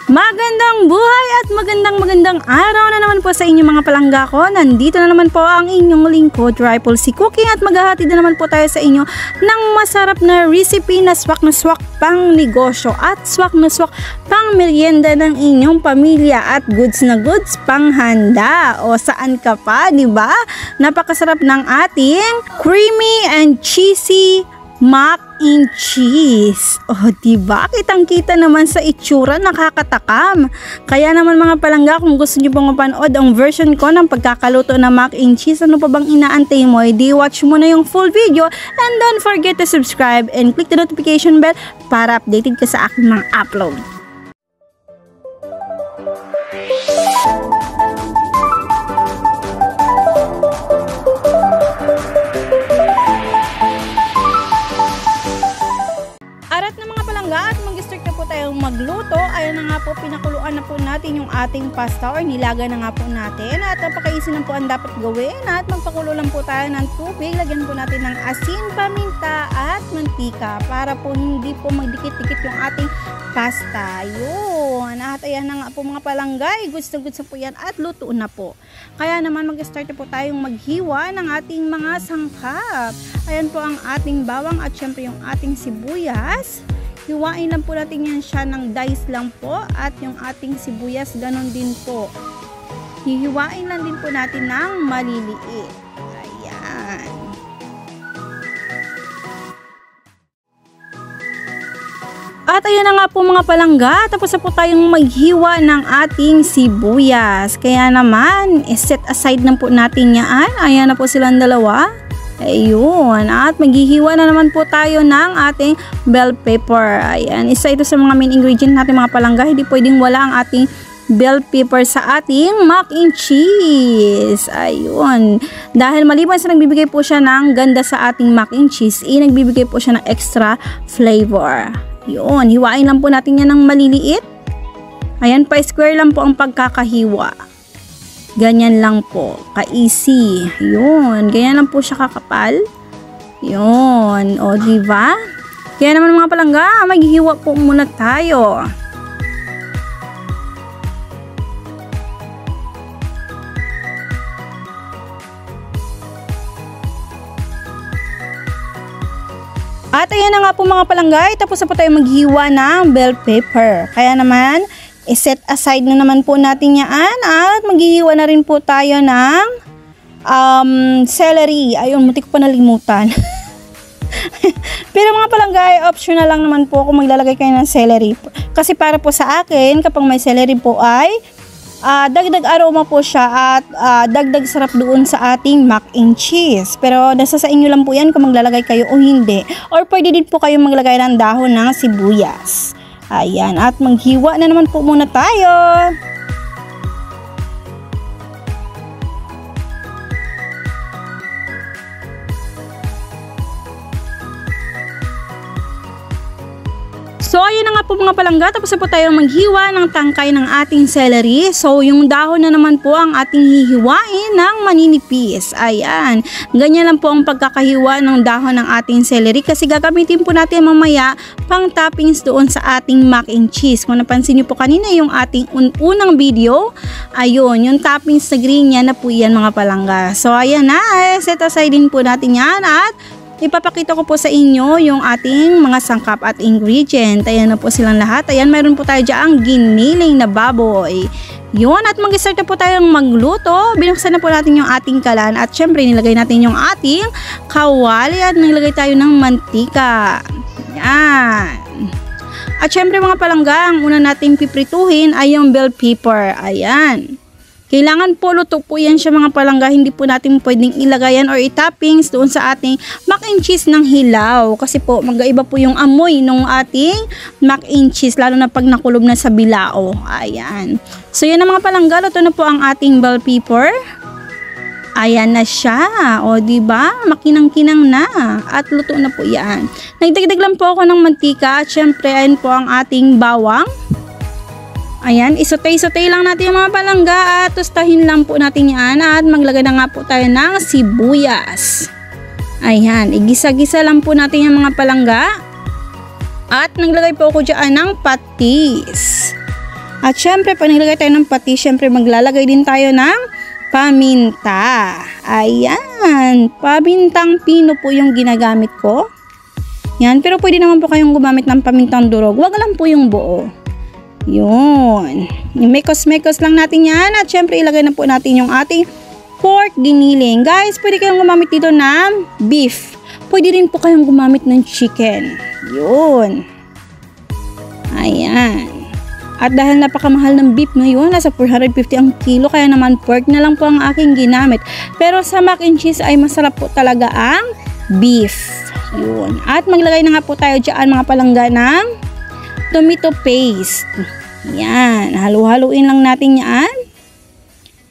Magandang buhay at magandang araw na naman po sa inyo mga palangga ko. Nandito na naman po ang inyong lingkod, Rifle si Cooking, at maghahatid na naman po tayo sa inyo ng masarap na recipe na swak pang negosyo at swak pang merienda ng inyong pamilya at goods na goods pang handa. O saan ka pa, di ba? Napakasarap ng ating creamy and cheesy mac and cheese. Oh, diba? Kitang-kita naman sa itsura, nakakatakam. Kaya naman mga palangga, kung gusto niyo pong mapanood ang version ko ng pagkakaluto ng mac and cheese, ano pa bang inaantay mo? Di watch mo na yung full video and don't forget to subscribe and click the notification bell para updated ka sa aking mga upload. At mag-start na po tayong magluto. Ayan na nga po, pinakuluan na po natin yung ating pasta or nilaga na nga po natin. At napaka-easy na po ang dapat gawin. At magpakulo lang po tayo ng tubig. Lagyan po natin ng asin, paminta at mantika para po hindi po magdikit-dikit yung ating pasta. Yun. At ayan na nga po mga palanggay. Goods na goods na po yan at luto na po. Kaya naman mag-start na po tayong maghiwa ng ating mga sangkap. Ayan po ang ating bawang at syempre yung ating sibuyas. Hiwain lang po natin yan siya ng dice lang po, at yung ating sibuyas ganon din po. Hihiwain lang din po natin ng maliliit. Ayan. At ayan na nga po mga palangga, tapos na po tayong maghiwa ng ating sibuyas. Kaya naman, set aside na po natin yan. Ayan na po silang dalawa. Ayun, at maghihiwa na naman po tayo ng ating bell pepper. Ayan, isa ito sa mga main ingredient natin mga palangga. Hindi pwedeng wala ang ating bell pepper sa ating mac and cheese. Ayun, dahil maliban sa nagbibigay po siya ng ganda sa ating mac and cheese, nagbibigay po siya ng extra flavor. Yun, hiwain lang po natin yan ng maliliit. Ayan, pa-square lang po ang pagkakahiwa. Ganyan lang po, ka-easy. Yun, ganyan lang po siya kakapal. Yun, o diba? Kaya naman mga palangga, maghihiwa po muna tayo. At ayan na nga po mga palanggay, tapos na po tayo maghiwa ng bell pepper. Kaya naman, i-set aside na naman po natin yan at maghihiwa na rin po tayo ng celery. Ayun, mutik ko pa nalimutan. Pero mga palanggay, optional lang naman po kung maglalagay kayo ng celery. Kasi para po sa akin, kapag may celery po ay dagdag aroma po siya at dagdag sarap doon sa ating mac and cheese. Pero nasa sa inyo lang po yan kung maglalagay kayo o hindi. Or pwede din po kayo maglagay ng dahon ng sibuyas. Ayan, at maghiwa na naman po muna tayo. So, ayan na nga po mga palangga, tapos na po tayo maghiwa ng tangkay ng ating celery. So, yung dahon na naman po ang ating hihiwain ng maninipis. Ayan, ganyan lang po ang pagkakahiwa ng dahon ng ating celery kasi gagamitin po natin mamaya pang toppings doon sa ating mac and cheese. Kung napansin nyo po kanina yung ating unang video, ayun, yung toppings na green yan na po yan mga palangga. So, ayan na, set aside din po natin yan at ipapakita ko po sa inyo yung ating mga sangkap at ingredient. Ayan na po silang lahat. Ayan, mayroon po tayo dyan giniling na baboy. Yun, at mag-start na po tayong magluto. Binuksan na po natin yung ating kalan at syempre nilagay natin yung ating kawali at nilagay tayo ng mantika. Ayan. At syempre mga palangga, ang una natin piprituhin ay yung bell pepper. Ayan. Kailangan po luto po yan siya mga palangga, hindi po natin pwedeng ilagayan or itoppings doon sa ating mac and cheese ng hilaw. Kasi po magkaiba po yung amoy ng ating mac and cheese, lalo na pag nakulob na sa bilao. Ayan. So yan na mga palangga, luto na po ang ating bell pepper. Ayan na siya. O diba? Makinang-kinang na. At luto na po yan. Nagdagdag lang po ako ng mantika at syempre ayan po ang ating bawang. Ayan, isotay-sotay lang natin yung mga palangga at tostahin lang po natin yan at maglagay na nga po tayo ng sibuyas. Ayan, igisa-gisa lang po natin yung mga palangga. At naglagay po ako dyan ng patis. At syempre, pag nilagay tayo ng patis, syempre maglalagay din tayo ng paminta. Ayan, pamintang pino po yung ginagamit ko. Yan, pero pwede naman po kayong gumamit ng pamintang durog. Wag lang po yung buo. Yun. Mekos-mekos lang natin yan. At syempre, ilagay na po natin yung ating pork giniling. Guys, pwede kayong gumamit dito ng beef. Pwede rin po kayong gumamit ng chicken. Yun. Ayan. At dahil napakamahal ng beef ngayon, nasa 450 ang kilo, kaya naman pork na lang po ang aking ginamit. Pero sa mac and cheese ay masarap po talaga ang beef. Yun. At maglagay na nga po tayo dyan mga palangga ng tomato paste. Yan. Halu-haluin lang natin yan.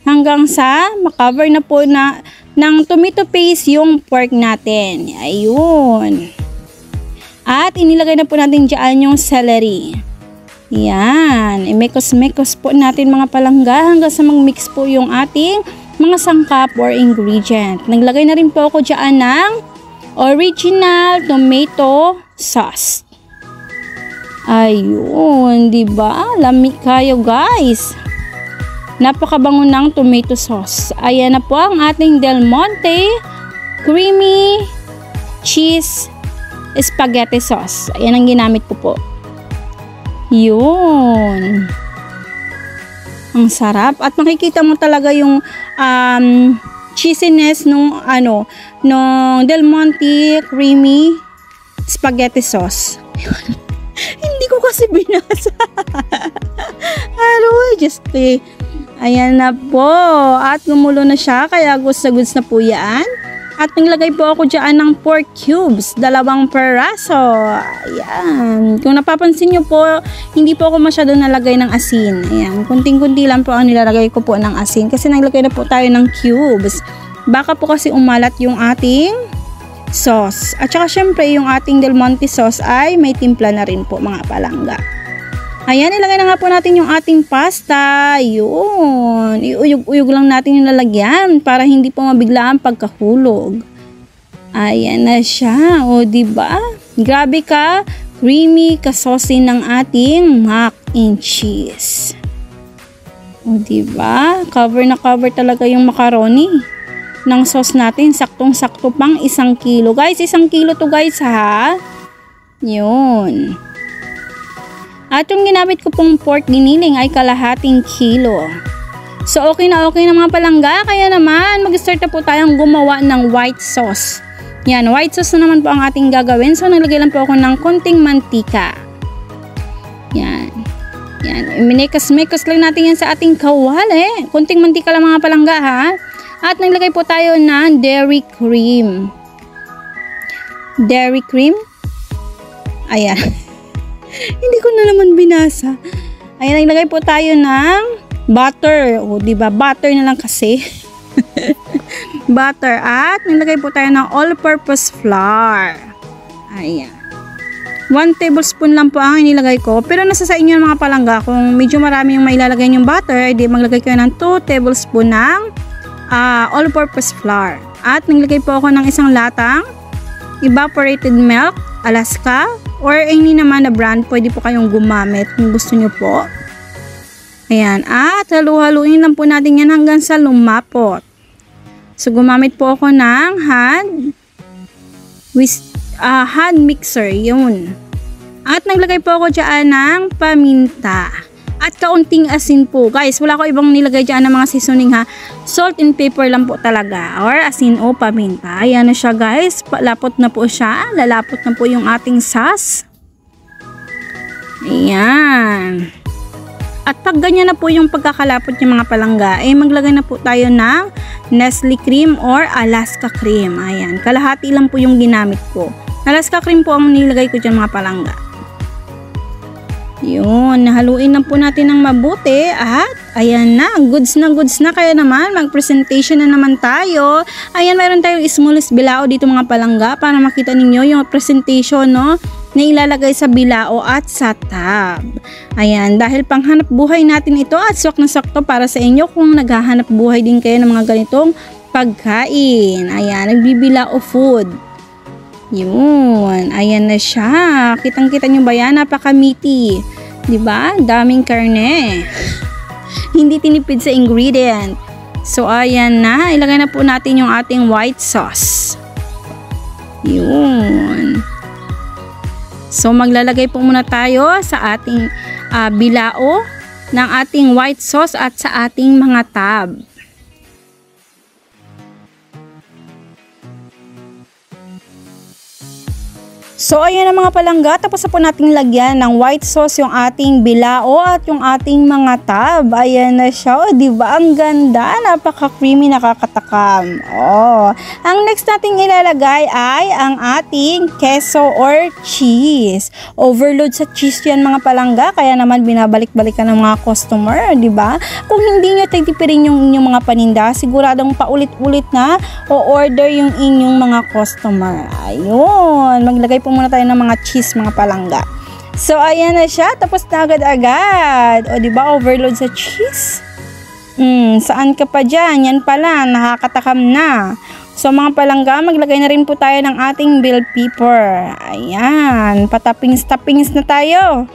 Hanggang sa makover na po na ng tomato paste yung pork natin. Ayun. At inilagay na po natin dyan yung celery. Yan. I-mekos-mekos po natin mga palangga hanggang sa mag-mix po yung ating mga sangkap or ingredient. Naglagay na rin po ako dyan ng original tomato sauce. Ayun, 'di ba? Lamig kayo, guys. Napakabango ng tomato sauce. Ayan na po ang ating Del Monte creamy cheese spaghetti sauce. Ayan ang ginamit ko po. Yun. Ang sarap at makikita mo talaga yung cheesiness nung Del Monte creamy spaghetti sauce. Hindi ko kasi binasa. Just ayan na po. At gumulo na siya, kaya goods na po yan. At naglagay po ako dyan ng pork cubes, 2 peraso. Ayan. Kung napapansin nyo po, hindi po ako masyado nalagay ng asin. Ayan. Kunting-kunti lang po ang nilalagay ko po ng asin. Kasi naglagay na po tayo ng cubes. Baka po kasi umalat yung ating sauce. At saka syempre yung ating Del Monte sauce ay may timpla na rin po mga palangga. Ayan, ilagay na nga po natin yung ating pasta. Yun. Iuyog-uyog lang natin yung lalagyan para hindi po mabigla ang pagkahulog. Ayan na siya. O, diba? Grabe ka. Creamy kasosin ng ating mac and cheese. O, diba? Cover na cover talaga yung macaroni ng sauce natin. Saktong-sakto pang 1 kilo. Guys, 1 kilo to guys ha. Yun. At yung ginamit ko pong pork giniling ay 1/2 kilo. So okay na mga palangga. Kaya naman mag-start na po tayong gumawa ng white sauce. Yan, white sauce na naman po ang ating gagawin. So naglagay lang po ako ng konting mantika. Yan. Yan. Minekas-mekas lang natin yan sa ating kawali. Konting mantika lang mga palangga ha. At naglagay po tayo ng dairy cream. Dairy cream. Ayan. Hindi ko na naman binasa. Ayan, naglagay po tayo ng butter. O, diba? Butter na lang kasi. Butter. At naglagay po tayo ng all-purpose flour. Ayan. 1 tablespoon lang po ang inilagay ko. Pero nasa sa inyo mga palangga. Kung medyo marami yung mailalagay yung butter, di maglagay kayo ng 2 tablespoon ng all-purpose flour. At naglagay po ako ng 1 latang evaporated milk, Alaska, or any naman na brand, pwede po kayong gumamit kung gusto nyo po. Ayan. At halu-haluin lang po natin yan hanggang sa lumapot. So, gumamit po ako ng hand mixer. Yun. At naglagay po ako dyan ng paminta. At kaunting asin po. Guys, wala ko ibang nilagay dyan ng mga seasoning ha. Salt and pepper lang po talaga. Or asin o paminta. Ayan na siya guys. Lapot na po siya. Lalapot na po yung ating sauce. Ayan. At pag ganyan na po yung pagkakalapot ng mga palangga, maglagay na po tayo ng Nestle cream or Alaska cream. Ayan. Kalahati lang po yung ginamit ko. Alaska cream po ang nilagay ko dyan mga palangga. Yun, nahaluin na po natin ng mabuti at ayan na, goods na kaya naman mag-presentation na naman tayo. Ayan, mayroon tayong smallest bilao dito mga palangga para makita ninyo yung presentation no, na ilalagay sa bilao at sa tab. Ayan, dahil panghanap buhay natin ito at swak na sakto para sa inyo kung naghahanap buhay din kayo ng mga ganitong pagkain. Ayan, nagbibilao food. Yun, ayan na siya. Kitang-kita nyo ba yan? Napaka-meaty. 'Di ba? Daming karne. Hindi tinipid sa ingredient. So, ayan na. Ilagay na po natin yung ating white sauce. Yun. So, maglalagay po muna tayo sa ating bilao ng ating white sauce at sa ating mga tab. So, ayan na mga palangga, tapos na po nating lagyan ng white sauce yung ating bilao at yung ating mga tab. Ayan na siya, o, diba? Ang ganda, napaka-creamy, nakakatakam. Oh. Ang next nating ilalagay ay ang ating queso or cheese. Overload sa cheese yan mga palangga, kaya naman binabalik-balikan ng mga customer, diba? Kung hindi nyo titipirin yung inyong mga paninda, siguradong paulit-ulit na o-order yung inyong mga customer. Ayun, maglagay po muna tayo ng mga cheese mga palangga. So, ayan na siya. Tapos na agad-agad. O, diba? Overload sa cheese. Saan ka pa dyan? Yan pala. Nakakatakam na. So, mga palangga, maglagay na rin po tayo ng ating bell pepper. Ayan. Patapings-tapings na tayo.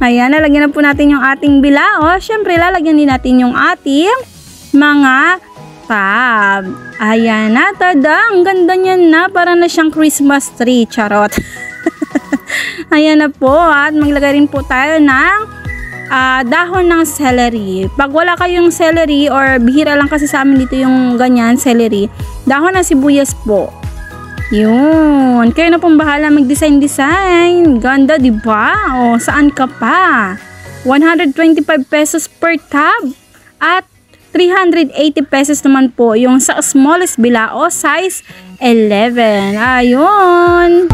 Ayan. Lalagyan na po natin yung ating bilao. Siyempre, lalagyan din natin yung ating mga tab. Ayan na, tada. Ang ganda niyan na. Para na siyang Christmas tree. Charot. Ayan na po. At maglagay rin po tayo ng dahon ng celery. Pag wala kayong celery or bihira lang kasi sa amin dito yung ganyan, celery, dahon ng sibuyas po. Yun. Kayo na pong bahala mag-design. Ganda, diba? O, saan ka pa? 125 pesos per tab. At 380 pesos naman po yung sa smallest bilao, size 11. Ayun.